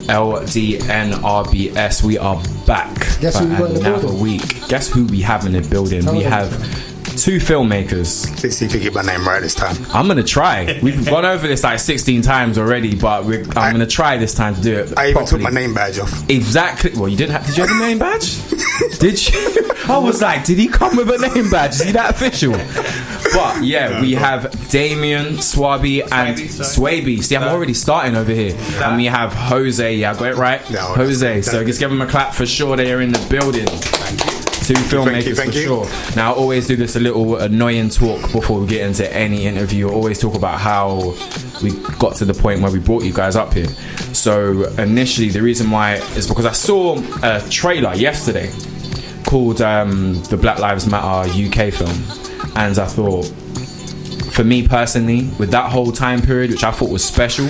LDNRBS. We are back Guess for who we got in the another building? week. Guess who we have in the building? We have two filmmakers. Let's see if you get my name right this time. I'm gonna try. We've gone over this like 16 times already, but I'm gonna try this time to do it. I even properly. took my name badge off. Exactly. Well, you didn't have. Did you have a name badge? Did you? I was like, did he come with a name badge? Is he that official? But yeah, we have Damien Swaby and Swaby. See, I'm already starting over here. And we have Jose. Yeah, I got it right. No, Jose. So just give them a clap for sure. They are in the building. Thank you. Two filmmakers Thank for you. sure. Now, I always do this a little annoying talk before we get into any interview. I always talk about how we got to the point where we brought you guys up here. So initially, the reason why is because I saw a trailer yesterday called the Black Lives Matter UK film, and I thought, for me personally, with that whole time period, which I thought was special,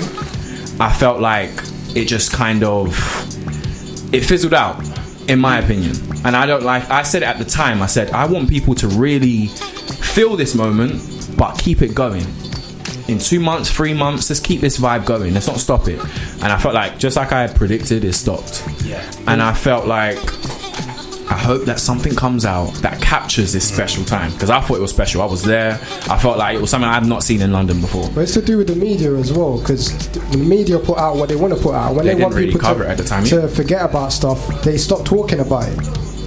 I felt like it just kind of it fizzled out, in my opinion. And I said it at the time, I said I want people to really feel this moment but keep it going. In 2 months, 3 months, let's keep this vibe going, let's not stop it. And I felt like, just like I had predicted, it stopped. And I felt like I hope that something comes out that captures this special time, because I thought it was special. I was there. I felt like it was something I've not seen in London before. But it's to do with the media as well, because the media put out what they want to put out. When They they didn't want really people cover it at the time, to forget about stuff, they stop talking about it.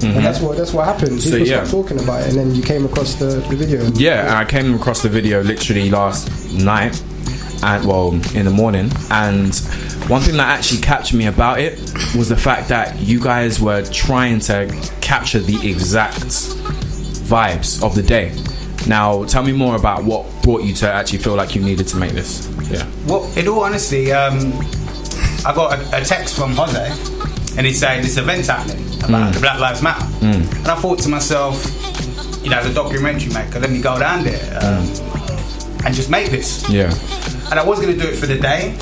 And that's what happened. People stopped talking about it, and then you came across the video. Yeah, and I came across the video literally last night, and well, in the morning. And one thing that actually captured me about it was the fact that you guys were trying to capture the exact vibes of the day. Now, tell me more about what brought you to actually feel like you needed to make this. Yeah. Well, in all honesty, I got a text from Jose, and he's saying this event's happening about the Black Lives Matter. And I thought to myself, as a documentary maker, let me go down there and just make this. Yeah. And I was going to do it for the day.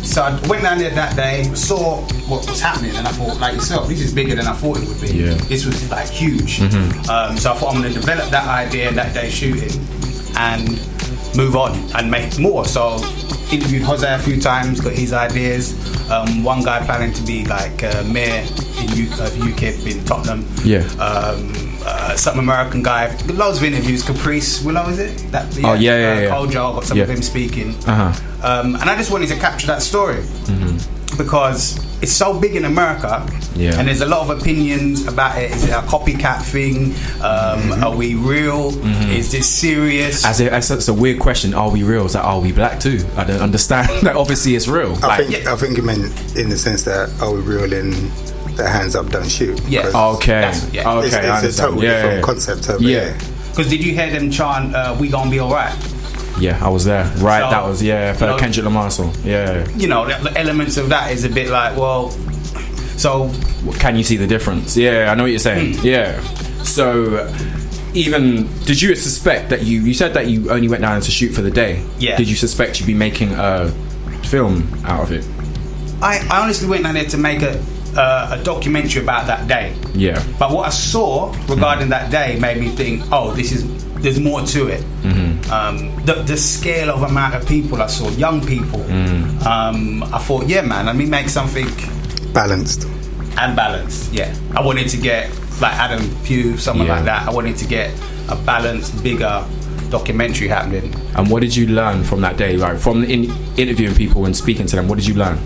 So I went down there that day, saw what was happening, and I thought, like yourself, this is bigger than I thought it would be. Yeah. This was like huge. So I thought I'm going to develop that idea that day shooting and move on and make more. So interviewed Jose a few times, got his ideas. One guy planning to be like mayor in UKIP in Tottenham. Yeah. Some American guy, loads of interviews. Caprice Willow, is it? Kojo, got some of him speaking. And I just wanted to capture that story because it's so big in America, and there's a lot of opinions about it. Is it a copycat thing? Are we real? Is this serious? That's a weird question. Are we real? It's like, are we black too? I don't understand. Like, obviously it's real. I think you meant in the sense that are we real in the hands up, don't shoot? Yeah. Okay. It's a totally different concept over here. Because did you hear them chant, "We gonna be alright"? Yeah, I was there. Right, So, that was for Kendrick Lamar song. Yeah. The elements of that is a bit like, well, so Can you see the difference? Yeah, I know what you're saying. Yeah. So, even did you suspect that you said that you only went down to shoot for the day? Yeah. Did you suspect you'd be making a film out of it? I honestly went down there to make a documentary about that day. Yeah. But what I saw regarding that day made me think, there's more to it. The scale of amount of people I saw, young people. I thought, let me make something balanced. Yeah, I wanted to get like Adam Pugh, someone like that. I wanted to get a balanced, bigger documentary happening. And what did you learn from that day? Like from interviewing people and speaking to them, what did you learn?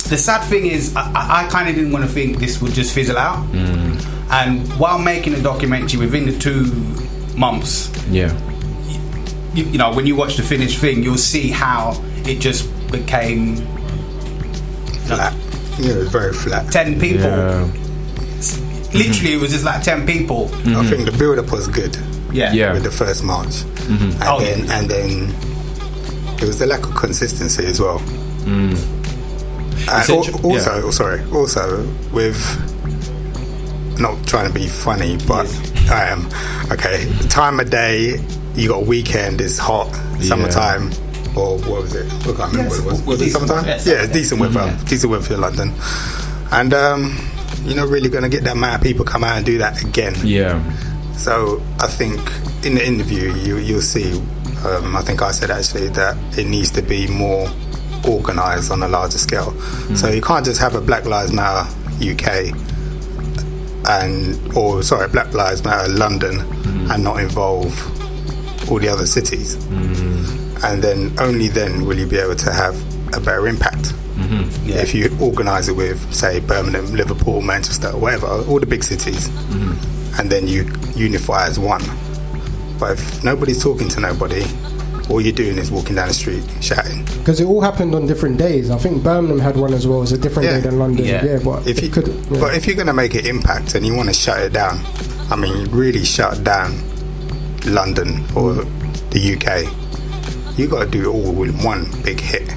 The sad thing is, I kind of didn't want to think this would just fizzle out. And while making a documentary, within the 2 months, when you watch the finished thing, you'll see how it just became flat. It was very flat. 10 people. Literally, it was just like 10 people. I think the build-up was good. With the first march, and then it was the lack of consistency as well. Also with, not trying to be funny, but I am time of day, you got weekend, it's hot, summertime, or what was it? I can't remember what it was. Was it summertime? It's decent weather. Decent weather for London, and you're not really going to get that amount of people come out and do that again. Yeah. So I think in the interview you'll see I think I said actually that it needs to be more organised on a larger scale. So you can't just have a Black Lives Matter UK Black Lives Matter London and not involve all the other cities. And then only then will you be able to have a better impact. If you organise it with, say, Birmingham, Liverpool, Manchester, whatever, all the big cities, and then you unify as one. But if nobody's talking to nobody, all you're doing is walking down the street shouting. Because it all happened on different days. I think Birmingham had one as well. It was a different day than London. But if you're going to make an impact and you want to shut it down, I mean, really shut down London or the UK, you got to do it all with one big hit.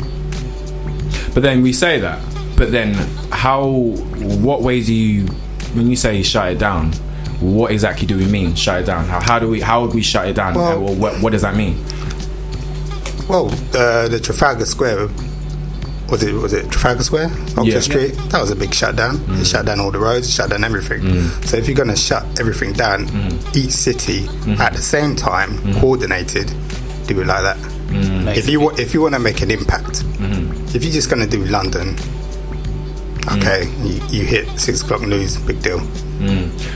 But then we say that. But then what ways do you, when you say shut it down, what exactly do we mean shut it down? How would we shut it down? Well, what does that mean? Well, the Trafalgar Square, was it Trafalgar Square? Oxford Street? That was a big shutdown. It shut down all the roads, shut down everything. So if you're going to shut everything down, each city at the same time, coordinated, do it like that. If you want to make an impact, if you're just going to do London, okay, you hit 6 o'clock news, big deal.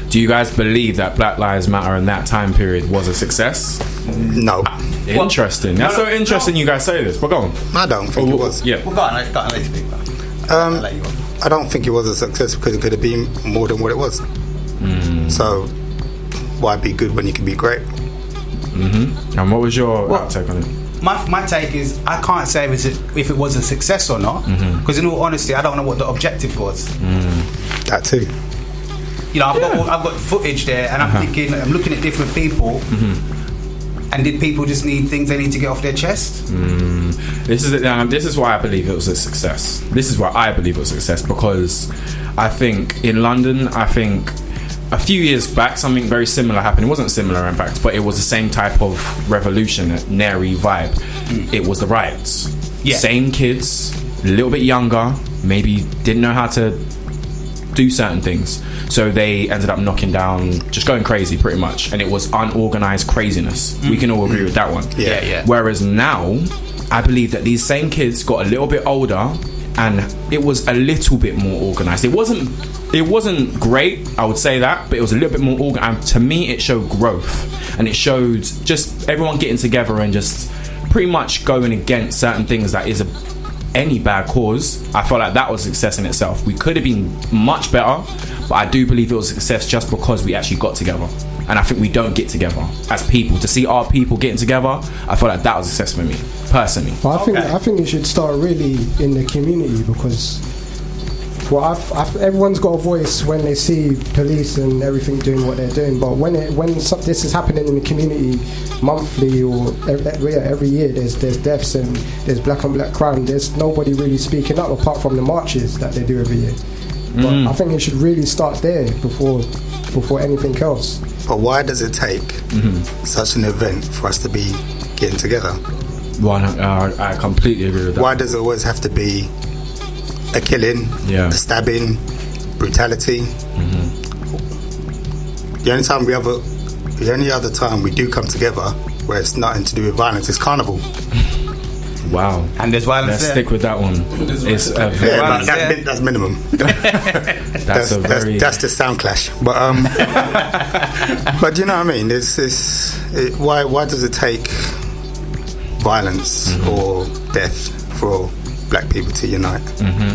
Do you guys believe that Black Lives Matter in that time period was a success? No. Interesting. That's so interesting you guys say this, but go on. I don't think it was. Yeah. Well, go on, let you speak. I'll let you on. I don't think it was a success because it could have been more than what it was. So why be good when you can be great? And what was your take on it? My take is I can't say if it was a success or not, because in all honesty I don't know what the objective was. That too. You know, I've got footage there, and I'm thinking, I'm looking at different people, and did people just need things they need to get off their chest? This is why I believe it was a success. This is why I believe it was a success, because I think in London, a few years back, something very similar happened. It wasn't similar, in fact, but it was the same type of revolutionary vibe. It was the riots. Same kids, a little bit younger, maybe didn't know how to do certain things, so they ended up knocking down, just going crazy pretty much, and it was unorganized craziness. We can all agree with that one. Whereas now I believe that these same kids got a little bit older and it was a little bit more organized. It wasn't great, I would say that, but it was a little bit more organized, and to me it showed growth, and it showed just everyone getting together and just pretty much going against certain things that is any bad cause. I felt like that was a success in itself. We could have been much better, but I do believe it was a success just because we actually got together. And I think we don't get together as people. To see our people getting together, I felt like that was a success for me, personally. But I think it should start really in the community, because everyone's got a voice when they see police and everything doing what they're doing, but when this is happening in the community monthly or every year, there's deaths and there's black on black crime, there's nobody really speaking up apart from the marches that they do every year. But I think it should really start there before anything else. But why does it take such an event for us to be getting together? I completely agree with that. Why does it always have to be a killing, a stabbing, brutality? The only other time we do come together where it's nothing to do with violence is Carnival. Wow. And there's violence. Let's stick with that one. It's that's minimum. That's the sound clash. But but you know what I mean? Why does it take violence or death for black people to unite?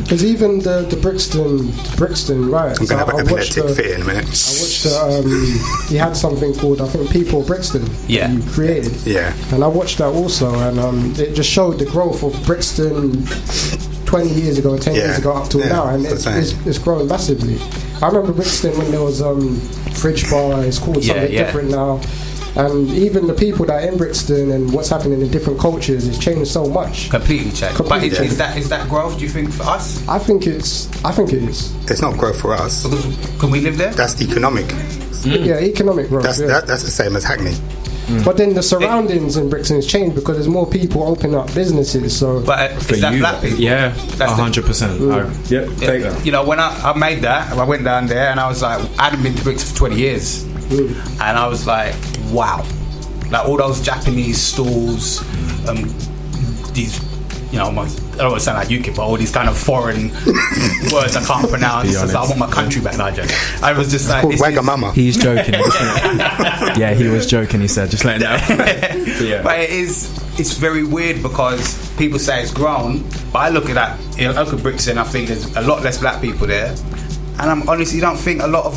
Because even the Brixton riots, I'm going to have an epileptic fit in a minute. I watched he had something called, I think, People Brixton that you created, and I watched that also, and it just showed the growth of Brixton 20 years ago, 10 years ago up till now, and it's growing massively. I remember Brixton when there was Fridge Bar, it's called something different now. And even the people that are in Brixton and what's happening in different cultures has changed so much. Completely changed. But is that growth, do you think, for us? I think it is. It's not growth for us. Can we live there? That's economic. Yeah, economic growth. That's the same as Hackney. But then the surroundings in Brixton has changed because there's more people opening up businesses. So, but is that black people? Yeah, 100%. Take that. You know, when I made that, I went down there and I was like, I hadn't been to Brixton for 20 years. And I was like, wow, Like all those Japanese stalls, these, you know, almost, I don't want to sound like UKIP, but all these kind of foreign words I can't pronounce. So I want my country back. No, I was just like, Wagamama. He's joking. Yeah, he was joking. He said, just let him know. Yeah. But it's very weird because people say it's grown, but I look at that, you know, I look at Brixton, I think there's a lot less black people there, and I'm honestly don't think a lot of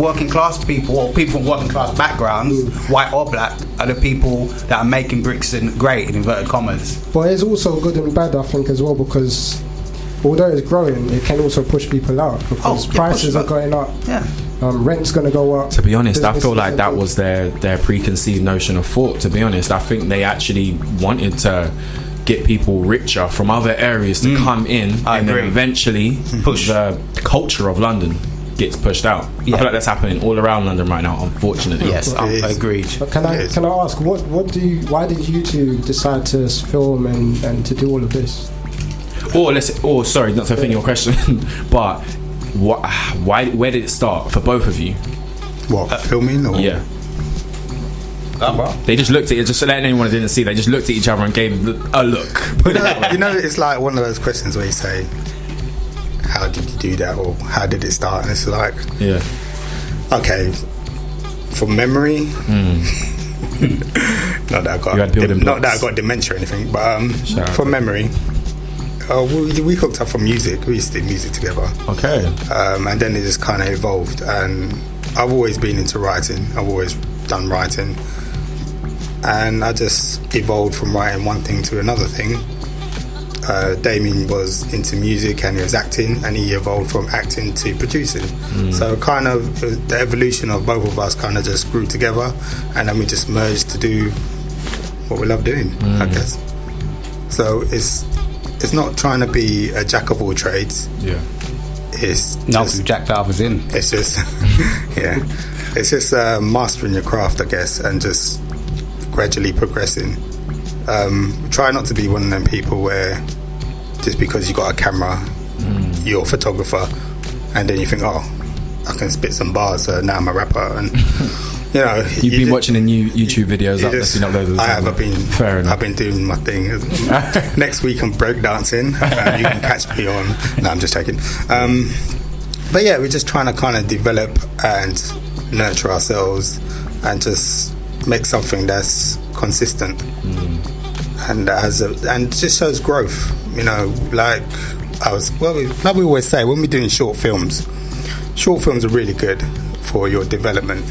working class people or people from working class backgrounds, white or black, are the people that are making Brixton great in inverted commas. But it's also good and bad, I think, as well, because although it's growing, it can also push people out because prices are going up. Yeah. Rent's going to go up. To be honest, I feel like that was their preconceived notion of thought. To be honest, I think they actually wanted to get people richer from other areas to come in, and then eventually push the culture of London gets pushed out. I feel like that's happening all around London right now, unfortunately. Yes, I agreed. But can I ask, why did you two decide to film and to do all of this? Sorry, not to think your question, but where did it start for both of you? What, filming or? Yeah. They just looked at it, just to let anyone who didn't see, they just looked at each other and gave a look. You know, it's like one of those questions where you say, how did you do that, or how did it start? And it's like, okay, from memory, not that I got dementia or anything, but from memory, we hooked up from music. We used to do music together. Okay. And then it just kind of evolved, and I've always been into writing. I've always done writing, and I just evolved from writing one thing to another thing. Damien was into music and he was acting, and he evolved from acting to producing. So kind of the evolution of both of us kind of just grew together, and then we just merged to do what we love doing, I guess. So it's not trying to be a jack of all trades. Yeah. It's we jacked ours in. It's just it's just mastering your craft, I guess, and just gradually progressing. Try not to be one of them people where just because you got a camera, you're a photographer, and then you think, oh, I can spit some bars, so now I'm a rapper. And you know, you've been watching the new YouTube videos up. I've been doing my thing. Next week I'm breakdancing. You can catch me on. No, I'm just joking. But yeah, we're just trying to kind of develop and nurture ourselves and just make something that's consistent and just shows growth. You know, like we always say, when we're doing short films are really good for your development.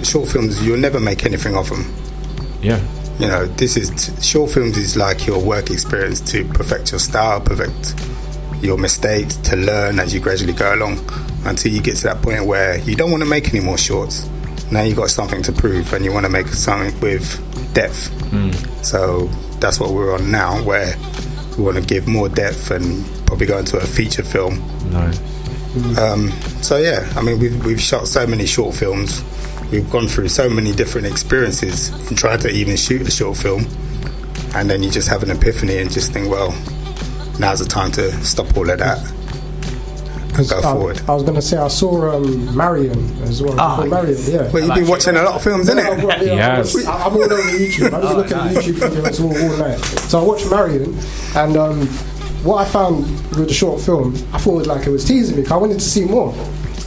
Short films, you'll never make anything of them. Yeah. You know, short films is like your work experience to perfect your style, perfect your mistakes, to learn as you gradually go along, until you get to that point where you don't want to make any more shorts. Now you've got something to prove and you want to make something with depth. So that's what we're on now, where we want to give more depth and probably go into a feature film. Nice. So yeah, I mean, we've shot so many short films. We've gone through so many different experiences and tried to even shoot a short film, and then you just have an epiphany and just think, well, now's the time to stop all of that and go forward. I was going to say, I saw Marion as well. Marion, yeah. Well, you've been watching a lot of films, innit? Yes. I'm all over YouTube. I was looking at YouTube videos all night. So I watched Marion, and what I found with the short film, I thought it was teasing me, because I wanted to see more.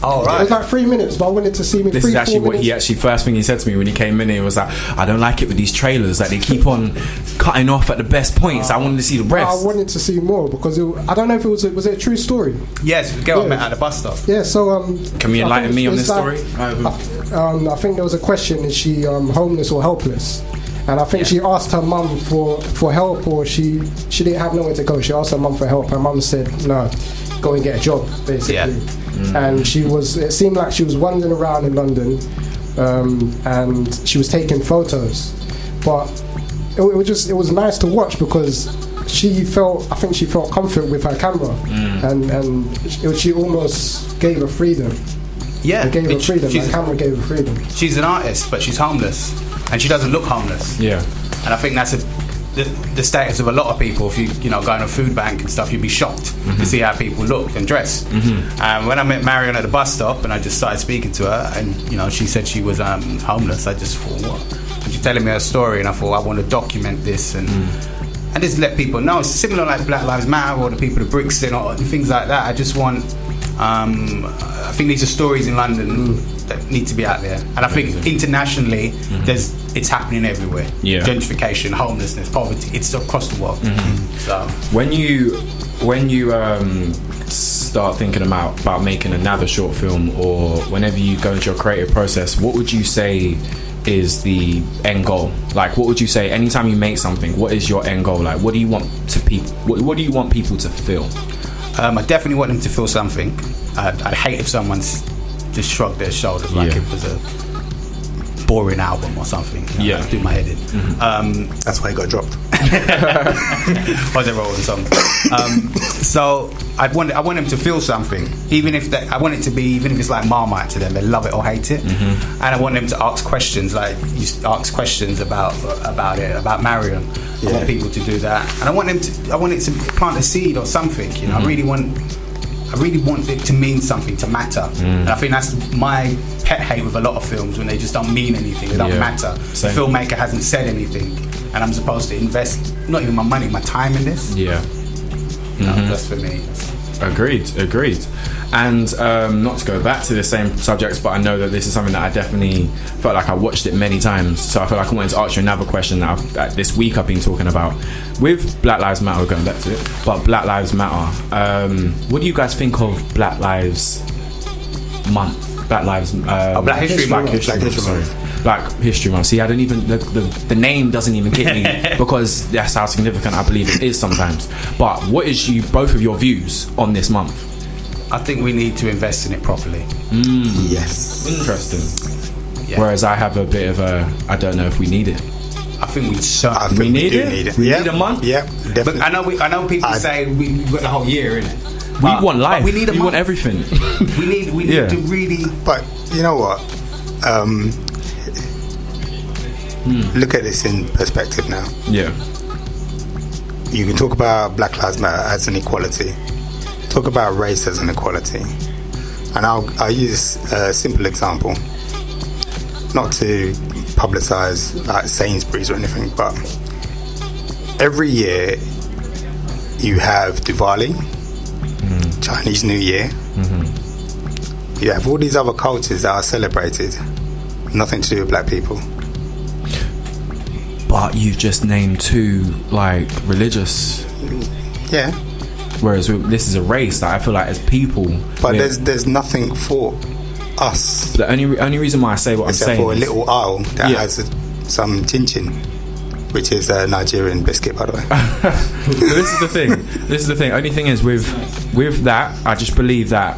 Oh, right. It was like 3 minutes, but I wanted to see me. This is actually what first thing he said to me when he came in. He was like, I don't like it with these trailers, like they keep on cutting off at the best points. I wanted to see the rest. I wanted to see more because I don't know if it was it a true story. Yes, the girl met at the bus stop. Yeah, so can we enlighten me on this story? I think there was a question: is she homeless or helpless? And I think she asked her mum for help, or she didn't have nowhere to go. She asked her mum for help. Her mum said, no, go and get a job, basically. Yeah. And it seemed like she was wandering around in London, and she was taking photos. But it was nice to watch because she felt comfort with her camera, and she almost gave her freedom. Yeah, it gave her freedom. Her camera gave her freedom. She's an artist, but she's homeless, and she doesn't look homeless. Yeah, and I think that's the status of a lot of people. If you go in a food bank and stuff, you'd be shocked to see how people look and dress. When I met Marion at the bus stop and I just started speaking to her, and she said she was homeless, I just thought, what? And she telling me her story, and I thought I want to document this and just let people know. It's similar like Black Lives Matter or the people of Brixton or things like that. I just want. I think these are stories in London that need to be out there, and I think internationally, it's happening everywhere. Yeah. Gentrification, homelessness, poverty. It's across the world. So when you start thinking about making another short film, or whenever you go into your creative process, what would you say is the end goal? Like, what would you say anytime you make something? What is your end goal? Like, what do you want to what do you want people to feel? I definitely want them to feel something. I'd hate if someone's just shrugged their shoulders like it was a boring album or something. You know, do my head in. That's why it got dropped. Was it rolling something? So I want them to feel something, even if it's like Marmite to them, they love it or hate it. And I want them to ask questions, like you ask questions about it, about Mariam. I want people to do that, and I want it to plant a seed or something. You know, I really want it to mean something, to matter. And I think that's my pet hate with a lot of films, when they just don't mean anything, they don't matter. Same. The filmmaker hasn't said anything, and I'm supposed to invest not even my money, my time in this. That's for me. Agreed. And not to go back to the same subjects, but I know that this is something that I definitely felt like I watched it many times, so I feel like I wanted to ask you another question that this week I've been talking about with Black Lives Matter. We're going back to it, but Black Lives Matter, what do you guys think of Black Lives Month? Black Lives Black History Month. Black History Month. See, I don't even the name doesn't even get me because that's how significant I believe it is sometimes. But what is both of your views on this month? I think we need to invest in it properly. Yes. Interesting. Yeah. Whereas I have a bit of I don't know if we need it. I think we need it. We need a month. Yeah, definitely. But I know people say we've got the whole year in it. We want life. We need a month. Want everything. we need to really. But you know what? Look at this in perspective now. Yeah. You can talk about Black Lives Matter as an equality. Talk about race as an equality. And I'll use a simple example. Not to publicise like Sainsbury's or anything, but every year you have Diwali, Chinese New Year. You have all these other cultures that are celebrated, nothing to do with black people. But you've just named two like religious. Yeah. Whereas this is a race that I feel like as people. But there's nothing for us. The only reason why I say what except I'm saying for a little aisle that has some chin-chin, which is a Nigerian biscuit, by the way. This is the thing. Only thing is with that, I just believe that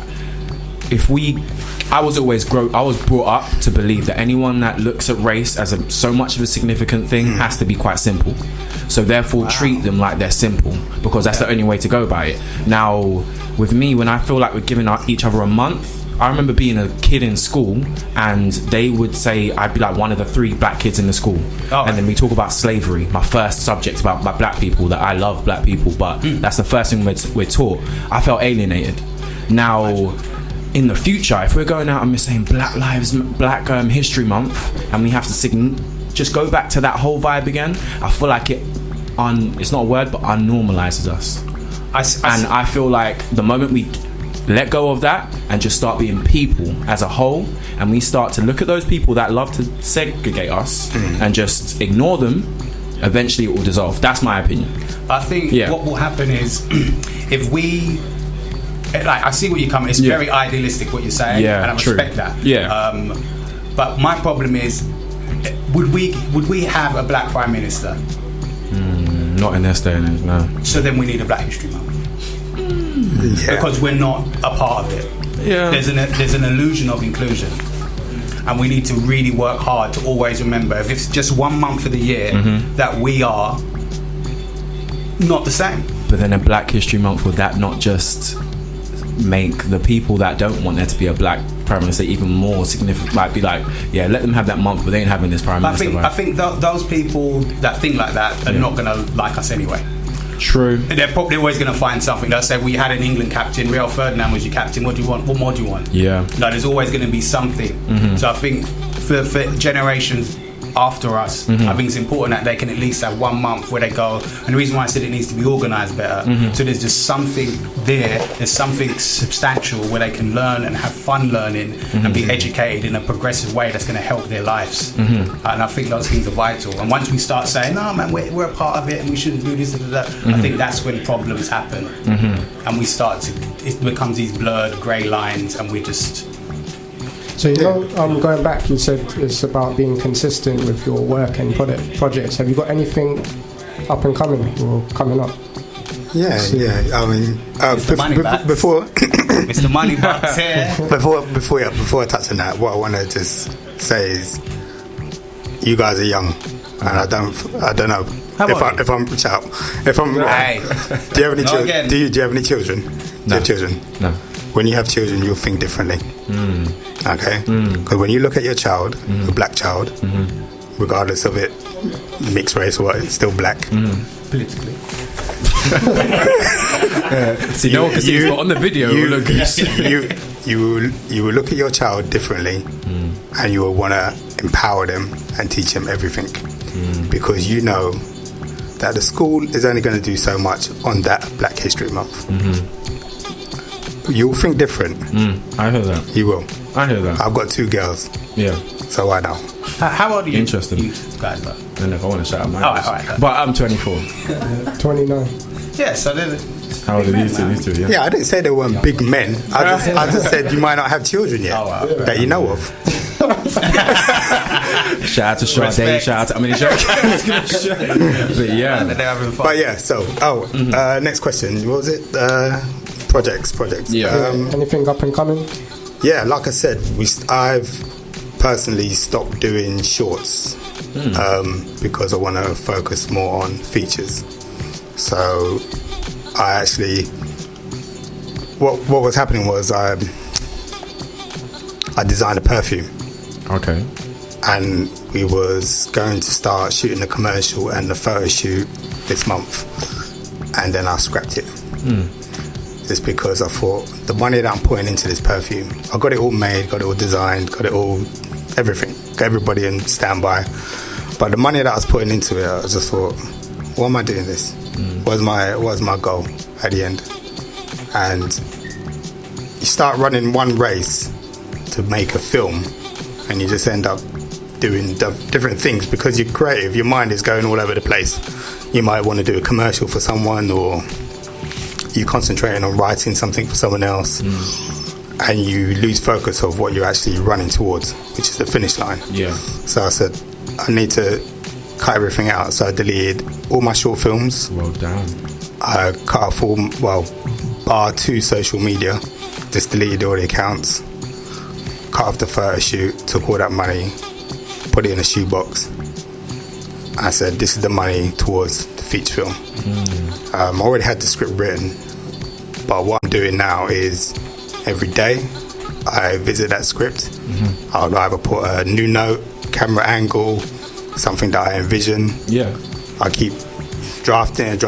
I was brought up to believe that anyone that looks at race as so much of a significant thing has to be quite simple. So therefore treat them like they're simple, because that's the only way to go about it. Now with me, when I feel like we're giving each other a month, I remember being a kid in school and they would say I'd be like one of the 3 black kids in the school, and then we talk about slavery, my first subject about black people, that I love black people, but that's the first thing we're taught. I felt alienated. Now in the future, if we're going out and we're saying Black History Month, and we have to just go back to that whole vibe again, I feel like it's not a word, but unnormalizes us. I feel like the moment we let go of that and just start being people as a whole, and we start to look at those people that love to segregate us and just ignore them, eventually it will dissolve. That's my opinion. I think what will happen is if we, like, I see what you're coming. It's very idealistic what you're saying, and I respect that. But my problem is, would we have a black prime minister? Not in this day and age, no. So then we need a Black History Month because we're not a part of it. There's an illusion of inclusion, and we need to really work hard to always remember, if it's just 1 month of the year, that we are not the same. But then a Black History Month, would that not just make the people that don't want there to be a black prime minister even more significant? Like, be like, let them have that month, but they ain't having this prime minister. I think those people that think like that are not going to like us anyway. True. They're probably always going to find something. They'll say, we had an England captain, Rio Ferdinand was your captain, what do you want? What more do you want? Yeah. No, there's always going to be something. So I think for generations after us. I think it's important that they can at least have 1 month where they go, and the reason why I said it needs to be organised better, so there's just something there's something substantial where they can learn and have fun learning and be educated in a progressive way that's going to help their lives. And I think those things are vital. And once we start saying, no man, we're a part of it and we shouldn't do this and that, I think that's when problems happen. And we start to, it becomes these blurred grey lines, and we just... So going back, you said it's about being consistent with your work and projects. Have you got anything up and coming or coming up? Yeah. I mean, before Mr. Moneybucks here. Before I touch on that, what I want to just say is, you guys are young, and I don't know if I'm Hey. Do you have any children? Do you have any children? No. Do you have children? No. When you have children, you'll think differently. Okay? Because when you look at your child, a black child, regardless of it, mixed race or what, it's still black. Politically. See, no one can see it, but on the video, you will look at your child differently, and you will want to empower them and teach them everything, because you know that the school is only going to do so much on that Black History Month. You'll think different. I heard that. You will. I hear that. I've got 2 girls. Yeah. So I know. How old are you? Interesting. You guys, I don't know if I want to shout out my age. All right. But I'm 24. 29. Yeah, so they're... How old are these two? Yeah, I didn't say they weren't big men. I just said you might not have children yet that you know of. Shout out to Sade, shout out to... I mean, but yeah. They're having fun. But yeah, so... next question. What was it? Projects. Yeah. Anything up and coming? Yeah, like I said, I've personally stopped doing shorts because I want to focus more on features. So I actually, what was happening was I designed a perfume. Okay. And we was going to start shooting the commercial and the photo shoot this month, and then I scrapped it. Just because I thought the money that I'm putting into this perfume, I got it all made, got it all designed, got it all, everything, got everybody in standby. But the money that I was putting into it, I just thought, why am I doing this? What was my goal at the end? And you start running one race to make a film, and you just end up doing different things because you're creative. Your mind is going all over the place. You might want to do a commercial for someone, or you're concentrating on writing something for someone else, and you lose focus of what you're actually running towards, which is the finish line. Yeah. So I said, I need to cut everything out. So I deleted all my short films. Well done. I cut off bar 2 social media, just deleted all the accounts, cut off the photo shoot, took all that money, put it in a shoebox. I said, this is the money towards the feature film. I already had the script written, but what I'm doing now is every day I visit that script. I'll either put a new note, camera angle, something that I envision. Yeah. I keep drafting it,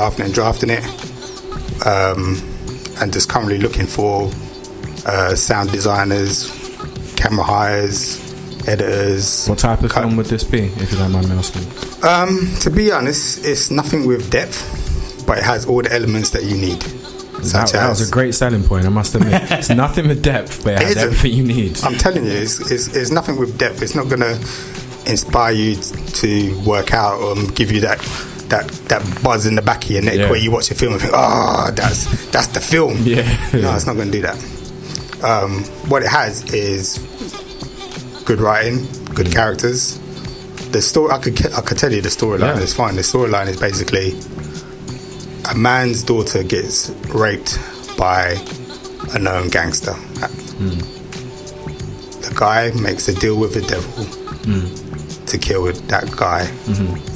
and just currently looking for sound designers, camera hires, editors. What type of film would this be, if you don't mind me asking? To be honest, it's nothing with depth, but it has all the elements that you need. That was a great selling point, I must admit. It's nothing with depth, but it has everything you need. I'm telling you, it's nothing with depth. It's not going to inspire you to work out or give you that buzz in the back of your neck where you watch a film and think, that's the film. No, it's not going to do that. What it has is good writing, good characters. The story, I could tell you the storyline. It's fine. The storyline is basically a man's daughter gets raped by a known gangster. The guy makes a deal with the devil to kill that guy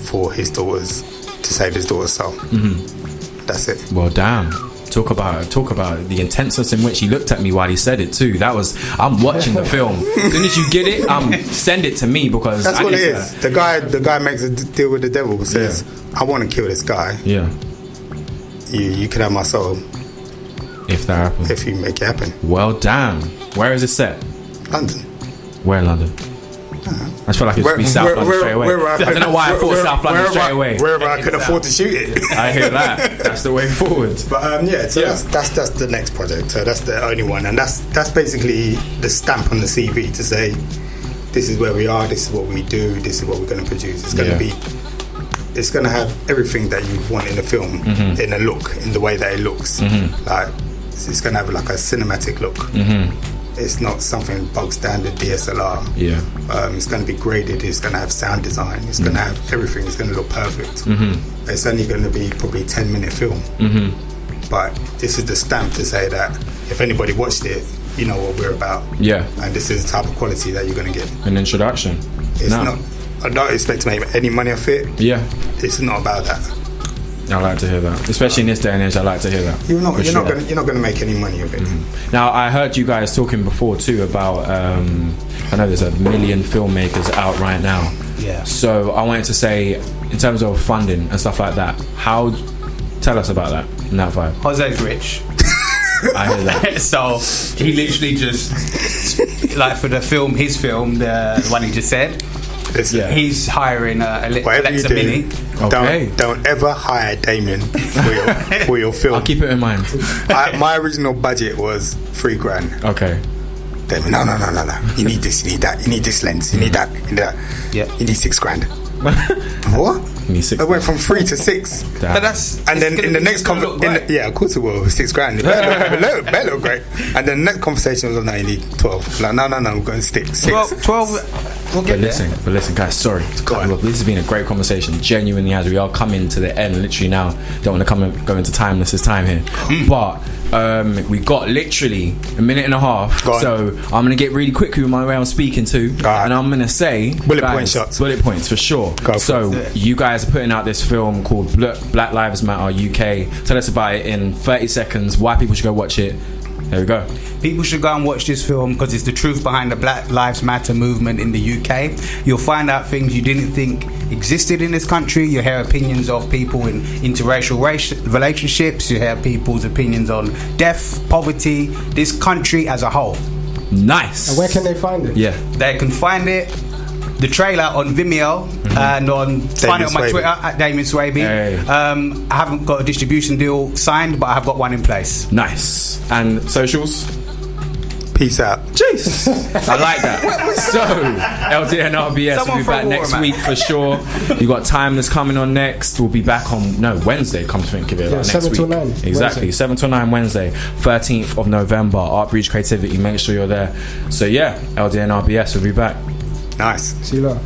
for his daughters, to save his daughter's soul. That's it. Well, damn. Talk about the intenseness in which he looked at me while he said it too. I'm watching the film. As soon as you get it, send it to me, because that's what it is. The guy makes a deal with the devil, says, I want to kill this guy. Yeah. You can have my soul. If that happens. If you make it happen. Well, damn. Where is it set? London. Where in London? I feel like it should be South London straight away. I don't know why I thought South London straight away. Wherever I could afford to shoot it. I hear that. That's the way forward. But that's the next project. So that's the only one, and that's basically the stamp on the CV to say, this is where we are, this is what we do, this is what we're going to produce. It's going to be, it's going to have everything that you want in a film, in a look, in the way that it looks. Like it's going to have like a cinematic look. It's not something bog standard DSLR. It's going to be graded. It's going to have sound design. It's going to have everything. It's going to look perfect. It's only going to be probably a 10-minute film. But this is the stamp to say that if anybody watched it, you know what we're about. And this is the type of quality that you're going to get. An introduction. It's not. I don't expect to make any money off it. It's not about that. I like to hear that, especially in this day and age. I like to hear that. You're not going to make any money of it. Now, I heard you guys talking before too about. I know there's a million filmmakers out right now. So I wanted to say, in terms of funding and stuff like that, tell us about that in that vibe. Jose's rich. I hear that. So he literally just like for his film, the one he just said. He's hiring Alexa Mini. Don't ever hire Damien for your film. I'll keep it in mind. My original budget was $3,000. Okay. Damien, no. You need this. You need that. You need this lens. You need that. You need that. Yeah. You need $6,000. What? I went from 3 to 6. But that's and then in the next of course it will. $6,000. It better look great. And then the next conversation was, no, you need 12. Like, no, we're going to stick 6. 12. But listen, guys. Sorry to cut you off. This has been a great conversation. Genuinely, as we are coming to the end, literally now, don't want to go into timeless time here. But we got literally a minute and a half. So I'm gonna get really quick with my way I'm speaking to, and I'm gonna say bullet points for sure. You guys are putting out this film called Black Lives Matter UK. Tell us about it in 30 seconds. Why people should go watch it. There we go. People should go and watch this film because it's the truth behind the Black Lives Matter movement in the UK. You'll find out things you didn't think existed in this country. You hear opinions of people in interracial relationships. You hear people's opinions on death, poverty, this country as a whole. Nice. And where can they find it? They can find it, the trailer, on Vimeo and find it on my Twitter at Damien Swaby. I haven't got a distribution deal signed, but I have got one in place. Nice. And socials? Peace out. Jeez. I like that. So, LDNRBS will be back next week for sure. You got Timeless coming on next. We'll be back on Wednesday, come to think of it. Yeah, next 7 week. to 9. Exactly. Wednesday. 7 to 9 Wednesday. 13th of November. Art Breach Creativity. Make sure you're there. So yeah, LDNRBS will be back. Nice. See you later.